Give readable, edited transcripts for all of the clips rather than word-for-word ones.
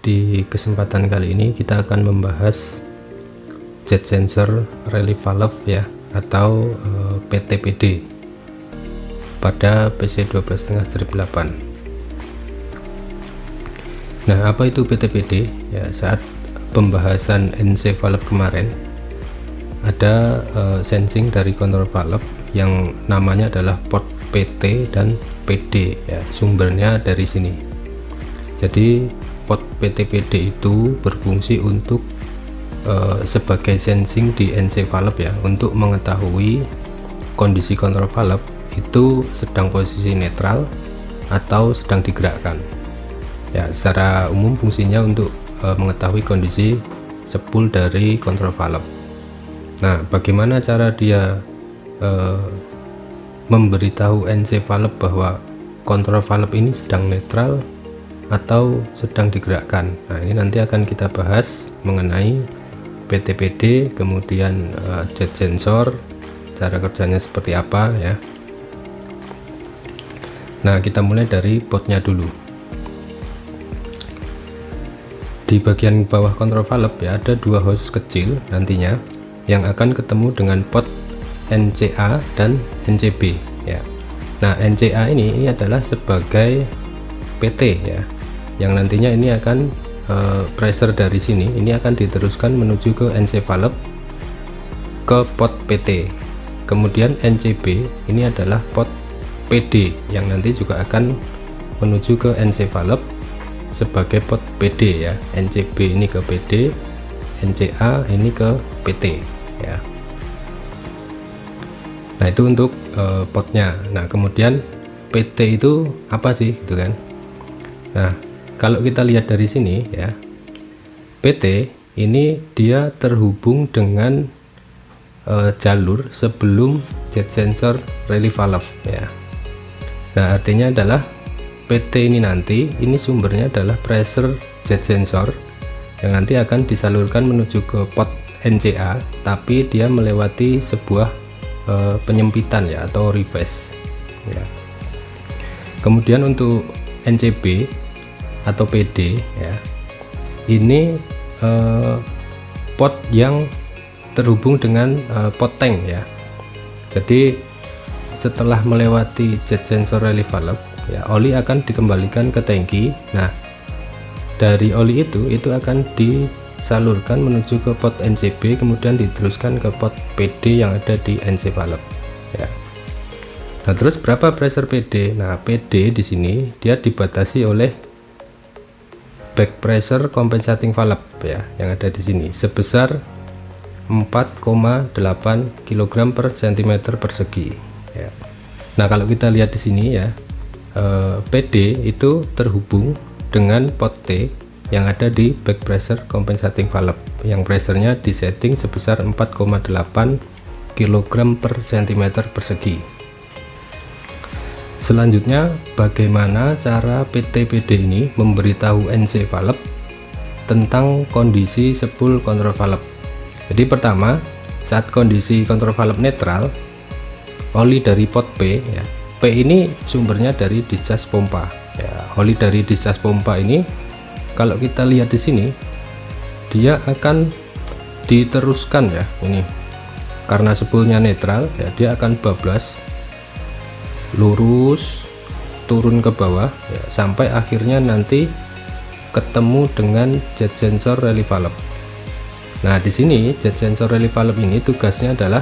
Di kesempatan kali ini kita akan membahas jet sensor relief valve ya, atau PTPD pada PC 12.5/8. Nah, apa itu PTPD? Ya, saat pembahasan NC valve kemarin ada sensing dari control valve yang namanya adalah port PT dan PD ya, sumbernya dari sini. Jadi port PTPD itu berfungsi untuk sebagai sensing di NC valve ya, untuk mengetahui kondisi kontrol valve itu sedang posisi netral atau sedang digerakkan ya. Secara umum fungsinya untuk mengetahui kondisi spool dari kontrol valve. Nah, bagaimana cara dia memberitahu NC valve bahwa kontrol valve ini sedang netral atau sedang digerakkan? Nah, ini nanti akan kita bahas mengenai PTPD, kemudian jet sensor, cara kerjanya seperti apa ya. Nah, kita mulai dari potnya dulu. Di bagian bawah kontrol valve ya, ada dua hose kecil nantinya yang akan ketemu dengan pot NCA dan NCB ya. Nah, NCA ini adalah sebagai PT ya, yang nantinya ini akan pressure dari sini ini akan diteruskan menuju ke NC valve ke pot PT. Kemudian NCB ini adalah pot PD yang nanti juga akan menuju ke NC valve sebagai pot PD ya. NCB ini ke PD, NCA ini ke PT ya. Nah, itu untuk potnya. Nah, kemudian PT itu apa sih gitu kan. Nah, kalau kita lihat dari sini ya, PT ini dia terhubung dengan jalur sebelum jet sensor relief valve ya. Nah, artinya adalah PT ini nanti ini sumbernya adalah pressure jet sensor yang nanti akan disalurkan menuju ke pot NCA, tapi dia melewati sebuah penyempitan ya, atau reverse ya. Kemudian untuk NCB atau PD ya, ini pot yang terhubung dengan pot tank ya. Jadi setelah melewati jet sensor relief valve ya, oli akan dikembalikan ke tangki. Nah, dari oli itu akan disalurkan menuju ke pot NCB, kemudian diteruskan ke pot PD yang ada di NC valve ya. Nah, terus berapa pressure PD? Nah, PD di sini dia dibatasi oleh back pressure compensating valve ya, yang ada di sini sebesar 4,8 kg per cm persegi ya. Nah, kalau kita lihat di sini ya, PD itu terhubung dengan pot T yang ada di back pressure compensating valve yang pressernya disetting sebesar 4,8 kg per cm persegi. Selanjutnya, bagaimana cara PTPD ini memberitahu NC valve tentang kondisi spool kontrol valve. Jadi pertama, saat kondisi kontrol valve netral, oli dari pot P ya, P ini sumbernya dari discharge pompa ya. Oli dari discharge pompa ini kalau kita lihat di sini dia akan diteruskan ya, ini karena spoolnya netral ya, dia akan bablas lurus turun ke bawah ya, sampai akhirnya nanti ketemu dengan jet sensor relief valve. Nah, di sini jet sensor relief valve ini tugasnya adalah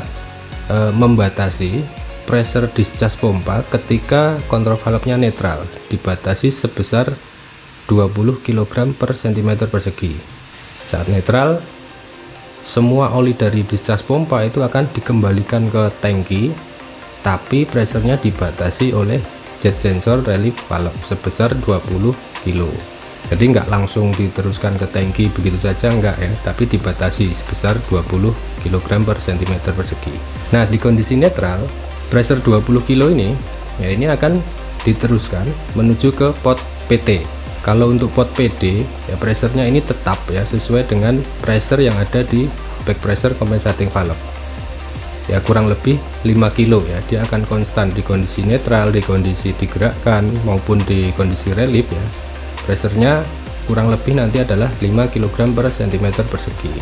membatasi pressure discharge pompa ketika kontrol valve-nya netral, dibatasi sebesar 20 kg per cm persegi. Saat netral, semua oli dari discharge pompa itu akan dikembalikan ke tangki, tapi pressernya dibatasi oleh jet sensor relief valve sebesar 20 kg. Jadi nggak langsung diteruskan ke tangki begitu saja, enggak ya, tapi dibatasi sebesar 20 kg per cm persegi. Nah, di kondisi netral, pressure 20 kg ini ya, ini akan diteruskan menuju ke pot PT. Kalau untuk pot PD ya, pressernya ini tetap ya, sesuai dengan pressure yang ada di back pressure compensating valve ya, kurang lebih 5 kilo ya. Dia akan konstan di kondisi netral, di kondisi digerakkan maupun di kondisi relief ya. Pressernya kurang lebih nanti adalah 5 kg per cm persegi.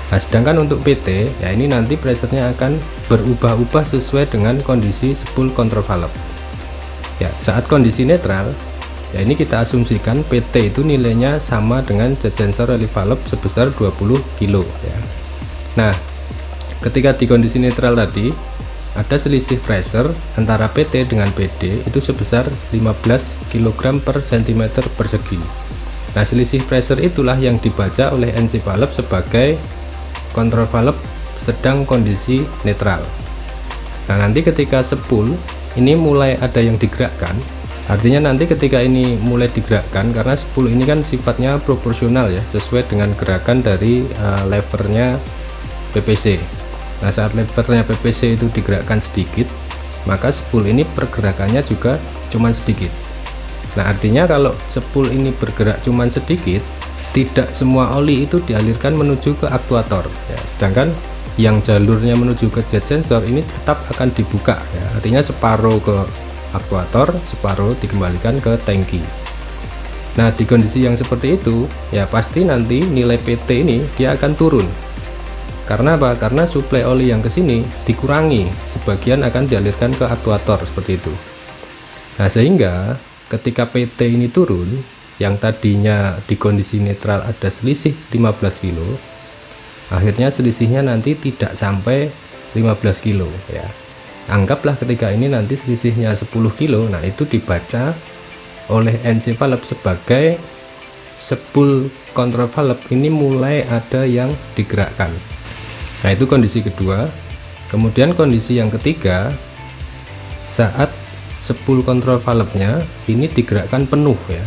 Nah, sedangkan untuk PT ya ini nanti pressure-nya akan berubah-ubah sesuai dengan kondisi spool control valve. Ya, saat kondisi netral ya ini kita asumsikan PT itu nilainya sama dengan jet sensor relief valve sebesar 20 kilo ya. Nah, ketika di kondisi netral tadi ada selisih pressure antara PT dengan PD itu sebesar 15 kg per cm persegi. Nah, selisih pressure itulah yang dibaca oleh NC valve sebagai kontrol valve sedang kondisi netral. Nah, nanti ketika spool ini mulai ada yang digerakkan, artinya nanti ketika ini mulai digerakkan, karena spool ini kan sifatnya proporsional ya, sesuai dengan gerakan dari levernya PPC. Nah, saat levernya PPC itu digerakkan sedikit, maka spool ini pergerakannya juga cuman sedikit. Nah, artinya kalau spool ini bergerak cuman sedikit, tidak semua oli itu dialirkan menuju ke aktuator ya, sedangkan yang jalurnya menuju ke jet sensor ini tetap akan dibuka ya, artinya separuh ke aktuator, separuh dikembalikan ke tangki. Nah, di kondisi yang seperti itu ya pasti nanti nilai PT ini dia akan turun. Karena apa? Karena suplai oli yang ke sini dikurangi, sebagian akan dialirkan ke aktuator seperti itu. Nah, sehingga ketika PT ini turun, yang tadinya di kondisi netral ada selisih 15 kilo, akhirnya selisihnya nanti tidak sampai 15 kilo ya. Anggaplah ketika ini nanti selisihnya 10 kilo, nah itu dibaca oleh NC valve sebagai spool control valve ini mulai ada yang digerakkan. Nah, itu kondisi kedua. Kemudian kondisi yang ketiga, saat spool control valve-nya ini digerakkan penuh ya.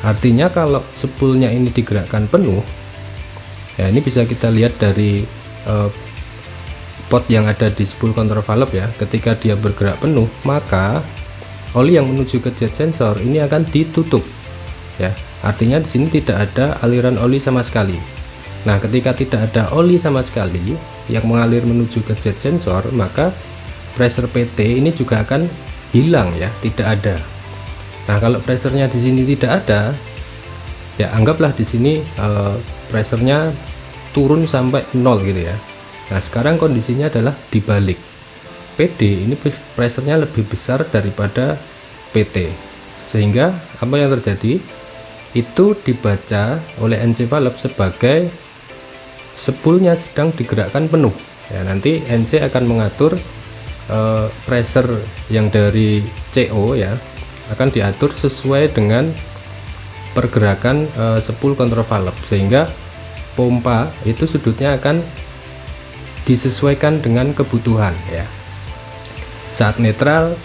Artinya kalau spoolnya ini digerakkan penuh, ya ini bisa kita lihat dari pot yang ada di spool control valve ya. Ketika dia bergerak penuh, maka oli yang menuju ke jet sensor ini akan ditutup ya. Artinya di sini tidak ada aliran oli sama sekali. Nah, ketika tidak ada oli sama sekali yang mengalir menuju ke jet sensor, maka pressure PT ini juga akan hilang ya, tidak ada. Nah, kalau pressure-nya di sini tidak ada, ya anggaplah di sini pressure-nya turun sampai 0 gitu ya. Nah, sekarang kondisinya adalah dibalik. PD ini pressure-nya lebih besar daripada PT. Sehingga apa yang terjadi? Itu dibaca oleh NC valve sebagai spoolnya sedang digerakkan penuh. Ya, nanti NC akan mengatur pressure yang dari CO ya, akan diatur sesuai dengan pergerakan spool control valve, sehingga pompa itu sudutnya akan disesuaikan dengan kebutuhan ya. Saat netral,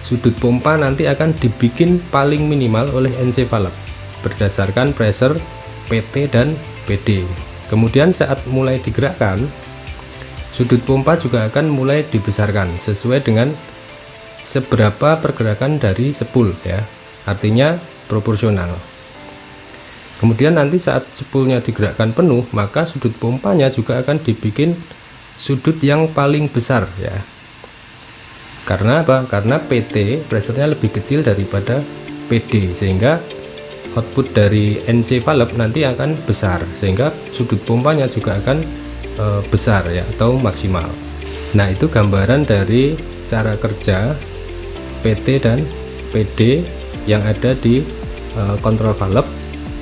sudut pompa nanti akan dibikin paling minimal oleh NC valve berdasarkan pressure PT dan PD. Kemudian saat mulai digerakkan, sudut pompa juga akan mulai dibesarkan sesuai dengan seberapa pergerakan dari spool ya, artinya proporsional. Kemudian nanti saat spoolnya digerakkan penuh, maka sudut pompanya juga akan dibikin sudut yang paling besar ya. Karena apa? Karena PT pressure-nya lebih kecil daripada PD, sehingga output dari NC valve nanti akan besar, sehingga sudut pompanya juga akan besar ya, atau maksimal. Nah, itu gambaran dari cara kerja PT dan PD yang ada di kontrol valve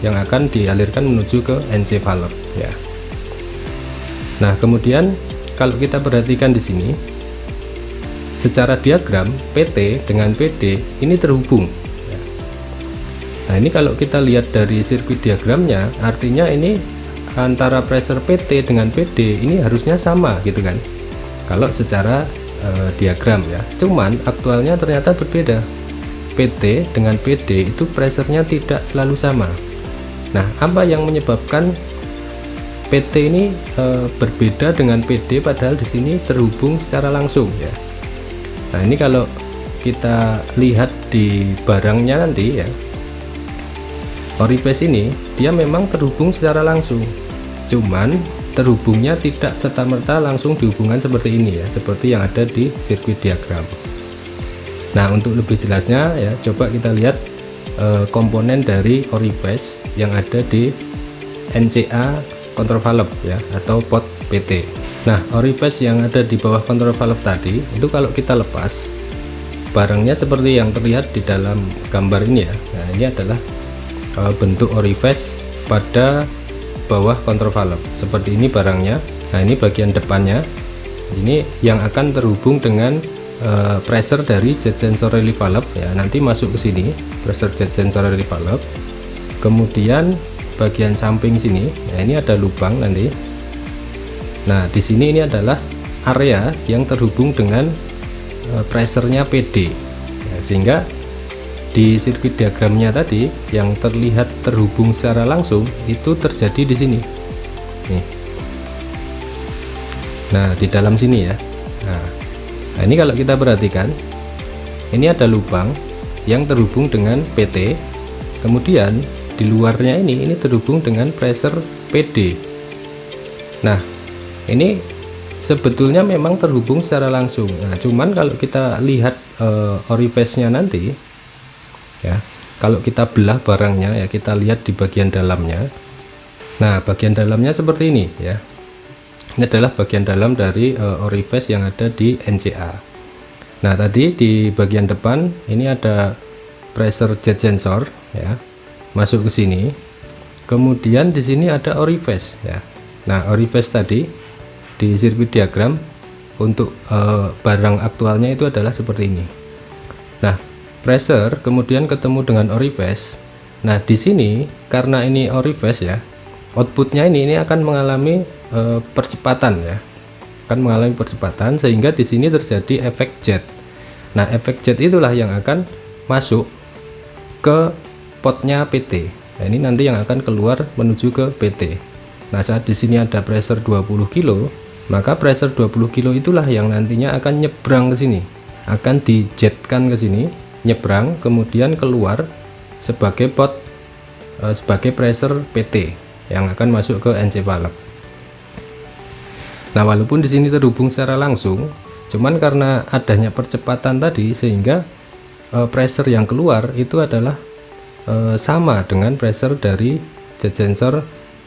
yang akan dialirkan menuju ke NC valve ya. Nah, kemudian kalau kita perhatikan di sini secara diagram, PT dengan PD ini terhubung ya. Nah, ini kalau kita lihat dari sirkuit diagramnya, artinya ini antara pressure PT dengan PD ini harusnya sama gitu kan, kalau secara diagram ya. Cuman aktualnya ternyata berbeda. PT dengan PD itu pressure-nya tidak selalu sama. Nah, apa yang menyebabkan PT ini berbeda dengan PD padahal di sini terhubung secara langsung ya. Nah, ini kalau kita lihat di barangnya nanti ya, orifice ini dia memang terhubung secara langsung, cuman terhubungnya tidak serta-merta langsung dihubungkan seperti ini ya, seperti yang ada di sirkuit diagram. Nah, untuk lebih jelasnya ya, coba kita lihat komponen dari orifice yang ada di NCA control valve ya, atau pot PT. Nah, orifice yang ada di bawah control valve tadi itu kalau kita lepas, barangnya seperti yang terlihat di dalam gambar ini ya. Nah, ini adalah bentuk orifice pada bawah control valve. Seperti ini barangnya. Nah, ini bagian depannya. Ini yang akan terhubung dengan pressure dari jet sensor relief valve ya. Nanti masuk ke sini, pressure jet sensor relief valve. Kemudian bagian samping sini, nah ini ada lubang nanti. Nah, di sini ini adalah area yang terhubung dengan pressure-nya PD. Ya, sehingga di sirkuit diagramnya tadi yang terlihat terhubung secara langsung itu terjadi di sini. Nih. Nah, di dalam sini ya. Nah, ini kalau kita perhatikan, ini ada lubang yang terhubung dengan PT. Kemudian di luarnya ini terhubung dengan pressure PD. Nah, ini sebetulnya memang terhubung secara langsung. Nah, cuman kalau kita lihat orifice-nya nanti ya, kalau kita belah barangnya ya, kita lihat di bagian dalamnya. Nah, bagian dalamnya seperti ini ya. Ini adalah bagian dalam dari orifice yang ada di NCA. Nah, tadi di bagian depan ini ada pressure jet sensor ya, masuk ke sini. Kemudian di sini ada orifice ya. Nah, orifice tadi di sirkuit diagram untuk barang aktualnya itu adalah seperti ini. Nah, pressure kemudian ketemu dengan orifice. Nah, di sini karena ini orifice ya, outputnya ini akan mengalami percepatan ya, akan mengalami percepatan sehingga di sini terjadi efek jet. Nah, efek jet itulah yang akan masuk ke potnya PT. Nah, ini nanti yang akan keluar menuju ke PT. Nah, saat di sini ada pressure 20 kilo, maka pressure 20 kilo itulah yang nantinya akan nyebrang ke sini, akan dijetkan ke sini, nyebrang kemudian keluar sebagai pot sebagai pressure PT yang akan masuk ke NC valve. Nah, walaupun di sini terhubung secara langsung, cuman karena adanya percepatan tadi sehingga pressure yang keluar itu adalah sama dengan pressure dari jet sensor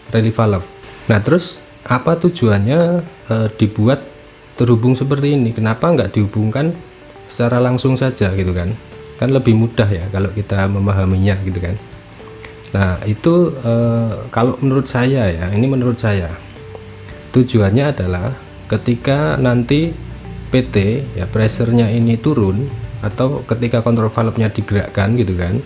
relief valve. Nah, terus apa tujuannya dibuat terhubung seperti ini? Kenapa nggak dihubungkan secara langsung saja gitu kan? Kan lebih mudah ya kalau kita memahaminya gitu kan. Nah, itu kalau menurut saya ya, ini menurut saya tujuannya adalah ketika nanti PT ya pressure-nya ini turun, atau ketika kontrol valve-nya digerakkan gitu kan,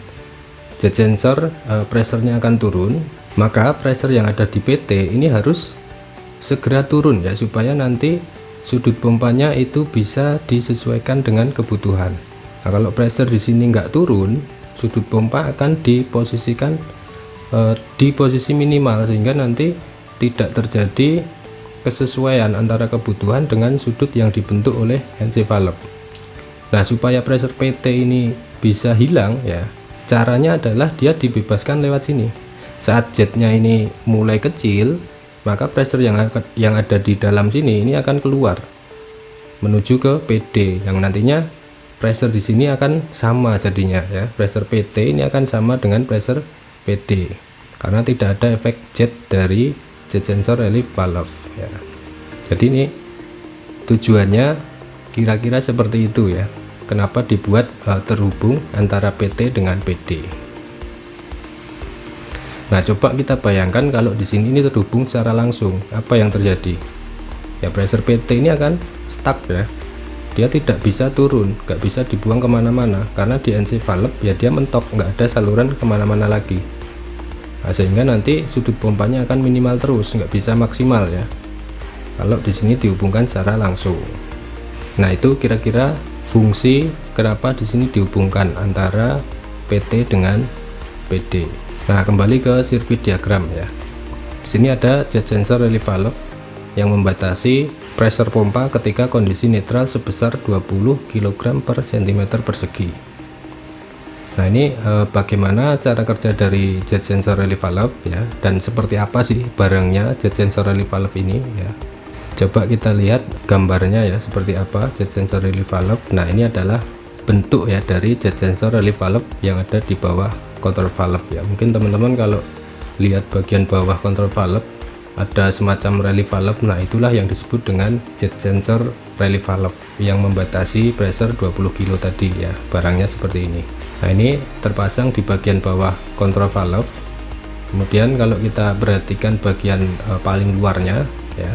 jet sensor pressure-nya akan turun, maka pressure yang ada di PT ini harus segera turun ya, supaya nanti sudut pompanya itu bisa disesuaikan dengan kebutuhan. Nah, kalau pressure di sini nggak turun, sudut pompa akan diposisikan di posisi minimal sehingga nanti tidak terjadi kesesuaian antara kebutuhan dengan sudut yang dibentuk oleh NC valve. Nah, supaya pressure PT ini bisa hilang ya, caranya adalah dia dibebaskan lewat sini. Saat jetnya ini mulai kecil, maka pressure yang ada di dalam sini ini akan keluar menuju ke PD, yang nantinya pressure di sini akan sama jadinya ya. Pressure PT ini akan sama dengan pressure PD karena tidak ada efek jet dari jet sensor relief valve ya. Jadi ini tujuannya kira-kira seperti itu ya. Kenapa dibuat terhubung antara PT dengan PD. Nah, coba kita bayangkan kalau di sini ini terhubung secara langsung, apa yang terjadi? Ya, pressure PT ini akan stuck ya. Dia tidak bisa turun, nggak bisa dibuang kemana-mana karena di NC valve ya dia mentok, nggak ada saluran kemana-mana lagi. Nah, sehingga nanti sudut pompanya akan minimal terus, nggak bisa maksimal ya kalau di sini dihubungkan secara langsung. Nah, itu kira-kira fungsi kenapa di sini dihubungkan antara PT dengan PD. Nah, kembali ke sirkuit diagram ya. Di sini ada jet sensor relief valve yang membatasi pressure pompa ketika kondisi netral sebesar 20 kg per cm persegi. Nah, ini bagaimana cara kerja dari jet sensor relief valve ya, dan seperti apa sih barangnya jet sensor relief valve ini ya. Coba kita lihat gambarnya ya, seperti apa jet sensor relief valve. Nah, ini adalah bentuk ya dari jet sensor relief valve yang ada di bawah control valve ya. Mungkin teman-teman kalau lihat bagian bawah control valve ada semacam relief valve, nah itulah yang disebut dengan jet sensor relief valve yang membatasi pressure 20 kilo tadi ya, barangnya seperti ini. Nah ini terpasang di bagian bawah control valve. Kemudian kalau kita perhatikan bagian paling luarnya ya,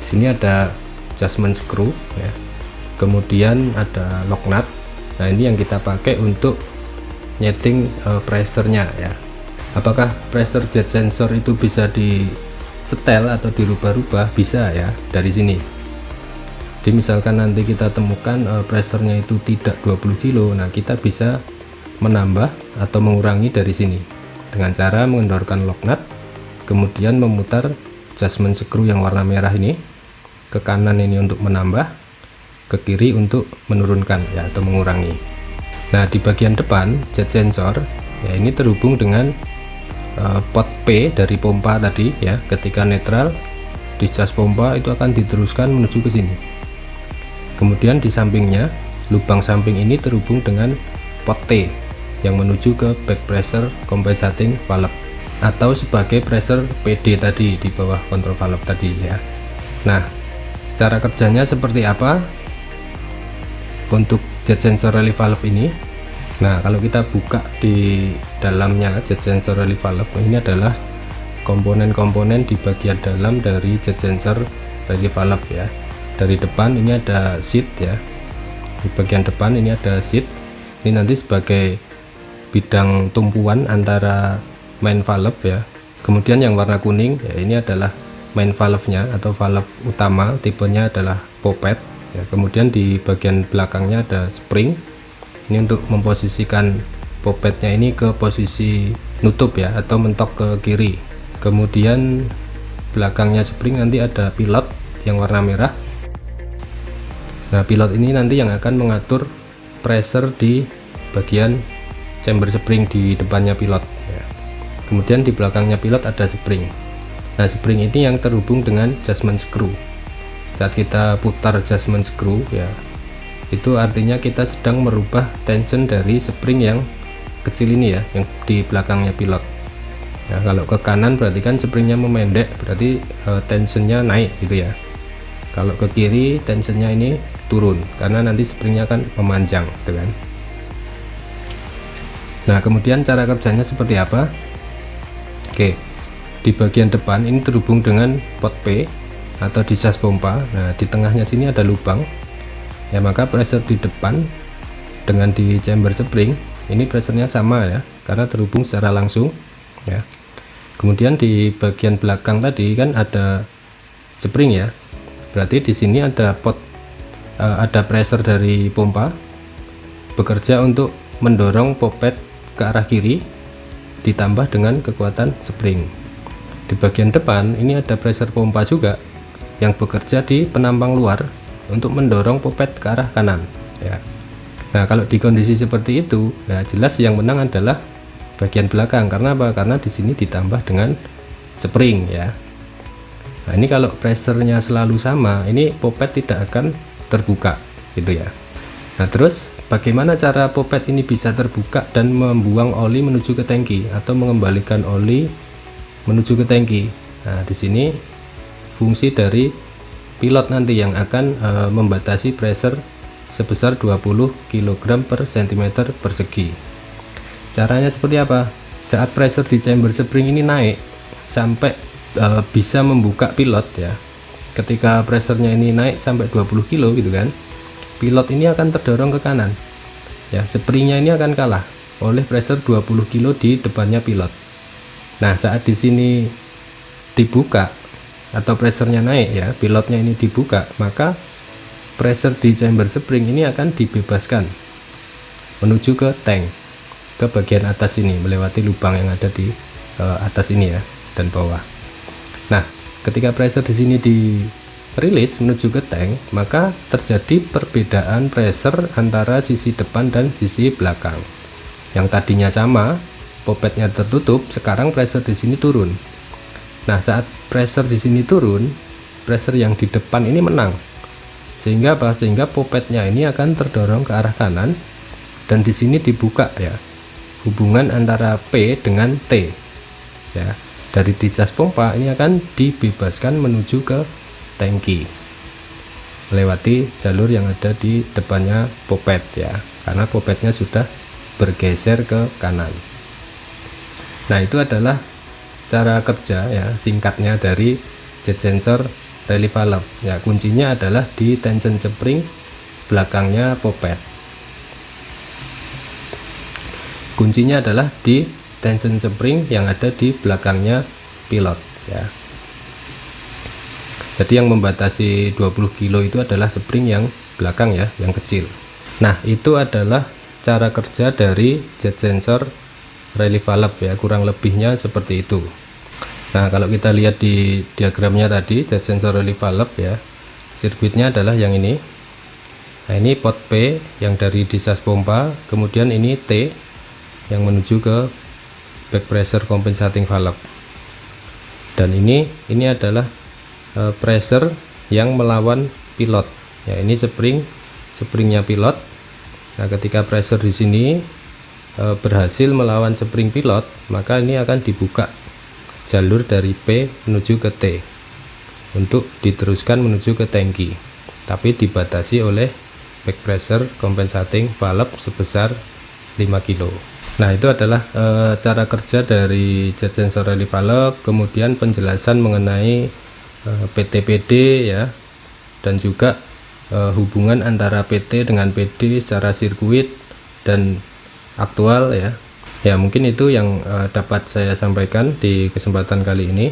di sini ada adjustment screw ya, kemudian ada lock nut. Nah ini yang kita pakai untuk nyeting pressure-nya ya. Apakah pressure jet sensor itu bisa di setel atau dirubah-rubah? Bisa ya, dari sini. Jadi misalkan nanti kita temukan pressure-nya itu tidak 20 kilo, nah kita bisa menambah atau mengurangi dari sini dengan cara mengendorkan lock nut, kemudian memutar adjustment screw yang warna merah ini ke kanan ini untuk menambah, ke kiri untuk menurunkan ya atau mengurangi. Nah di bagian depan jet sensor ya, ini terhubung dengan pot P dari pompa tadi ya. Ketika netral dicas pompa itu akan diteruskan menuju ke sini. Kemudian di sampingnya lubang samping ini terhubung dengan pot T yang menuju ke back pressure compensating valve atau sebagai pressure PD tadi di bawah control valve tadi ya. Nah cara kerjanya seperti apa untuk jet sensor relief valve ini? Nah kalau kita buka di dalamnya jet sensor relief valve, ini adalah komponen-komponen di bagian dalam dari jet sensor relief valve ya. Dari depan ini ada seat ya, di bagian depan ini ada seat, ini nanti sebagai bidang tumpuan antara main valve ya. Kemudian yang warna kuning ya, ini adalah main valve-nya atau valve utama, tipenya adalah poppet ya. Kemudian di bagian belakangnya ada spring, ini untuk memposisikan poppetnya ini ke posisi nutup ya atau mentok ke kiri. Kemudian belakangnya spring nanti ada pilot yang warna merah. Nah pilot ini nanti yang akan mengatur pressure di bagian chamber spring di depannya pilot ya. Kemudian di belakangnya pilot ada spring. Nah spring ini yang terhubung dengan adjustment screw. Saat kita putar adjustment screw ya, itu artinya kita sedang merubah tension dari spring yang kecil ini ya, yang di belakangnya pilot. Nah kalau ke kanan berarti kan springnya memendek, berarti tensionnya naik gitu ya. Kalau ke kiri tensionnya ini turun karena nanti springnya akan memanjang gitu kan. Nah kemudian cara kerjanya seperti apa? Oke, di bagian depan ini terhubung dengan pot P atau di jas pompa. Nah di tengahnya sini ada lubang ya, maka pressure di depan dengan di chamber spring ini pressure-nya sama ya, karena terhubung secara langsung ya. Kemudian di bagian belakang tadi kan ada spring ya, berarti di sini ada pot ada pressure dari pompa bekerja untuk mendorong poppet ke arah kiri ditambah dengan kekuatan spring. Di bagian depan ini ada pressure pompa juga yang bekerja di penampang luar untuk mendorong poppet ke arah kanan ya. Nah kalau di kondisi seperti itu ya, jelas yang menang adalah bagian belakang. Karena apa? Karena di sini ditambah dengan spring ya. Nah ini kalau pressure-nya selalu sama, ini poppet tidak akan terbuka gitu ya. Nah terus bagaimana cara poppet ini bisa terbuka dan membuang oli menuju ke tangki atau mengembalikan oli menuju ke tangki? Nah di sini fungsi dari pilot nanti yang akan membatasi pressure sebesar 20 kg per cm persegi. Caranya seperti apa? Saat pressure di chamber spring ini naik sampai bisa membuka pilot ya, ketika pressure-nya ini naik sampai 20 kilo gitu kan, pilot ini akan terdorong ke kanan ya, springnya ini akan kalah oleh pressure 20 kilo di depannya pilot. Nah saat di sini dibuka atau pressure-nya naik ya, pilotnya ini dibuka, maka pressure di chamber spring ini akan dibebaskan menuju ke tank, ke bagian atas ini melewati lubang yang ada di atas ini ya dan bawah. Nah ketika pressure di sini dirilis menuju ke tank, maka terjadi perbedaan pressure antara sisi depan dan sisi belakang. Yang tadinya sama, poppetnya tertutup, sekarang pressure di sini turun. Nah saat pressure di sini turun, pressure yang di depan ini menang. Sehingga apa? Sehingga poppetnya ini akan terdorong ke arah kanan dan di sini dibuka ya, hubungan antara P dengan T ya. Dari dicas pompa ini akan dibebaskan menuju ke tangki melewati jalur yang ada di depannya popet ya, karena popetnya sudah bergeser ke kanan. Nah, itu adalah cara kerja ya singkatnya dari jet sensor relief valve ya. Kuncinya adalah di tension spring belakangnya popet. Kuncinya adalah di tension spring yang ada di belakangnya pilot ya. Jadi yang membatasi 20 kilo itu adalah spring yang belakang ya, yang kecil. Nah, itu adalah cara kerja dari jet sensor relief valve ya, kurang lebihnya seperti itu. Nah, kalau kita lihat di diagramnya tadi, jet sensor relief valve ya, sirkuitnya adalah yang ini. Nah, ini pot P yang dari disas pompa, kemudian ini T yang menuju ke back pressure compensating valve, dan ini adalah pressure yang melawan pilot ya. Ini springnya pilot. Nah, ketika pressure di sini berhasil melawan spring pilot, maka ini akan dibuka jalur dari P menuju ke T untuk diteruskan menuju ke tangki, tapi dibatasi oleh back pressure compensating valve sebesar 5 kilo. Nah, itu adalah cara kerja dari jet sensor relief valve, kemudian penjelasan mengenai PT-PD ya, dan juga hubungan antara PT dengan PD secara sirkuit dan aktual ya. Ya, mungkin itu yang dapat saya sampaikan di kesempatan kali ini.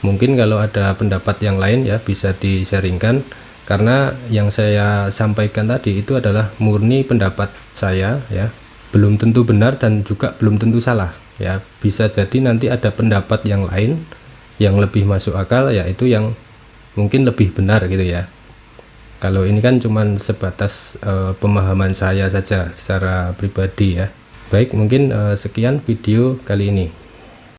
Mungkin kalau ada pendapat yang lain ya bisa di-sharingkan, karena yang saya sampaikan tadi itu adalah murni pendapat saya ya. Belum tentu benar dan juga belum tentu salah ya. Bisa jadi nanti ada pendapat yang lain yang lebih masuk akal, yaitu yang mungkin lebih benar gitu ya. Kalau ini kan cuman sebatas pemahaman saya saja secara pribadi ya. Baik, mungkin sekian video kali ini.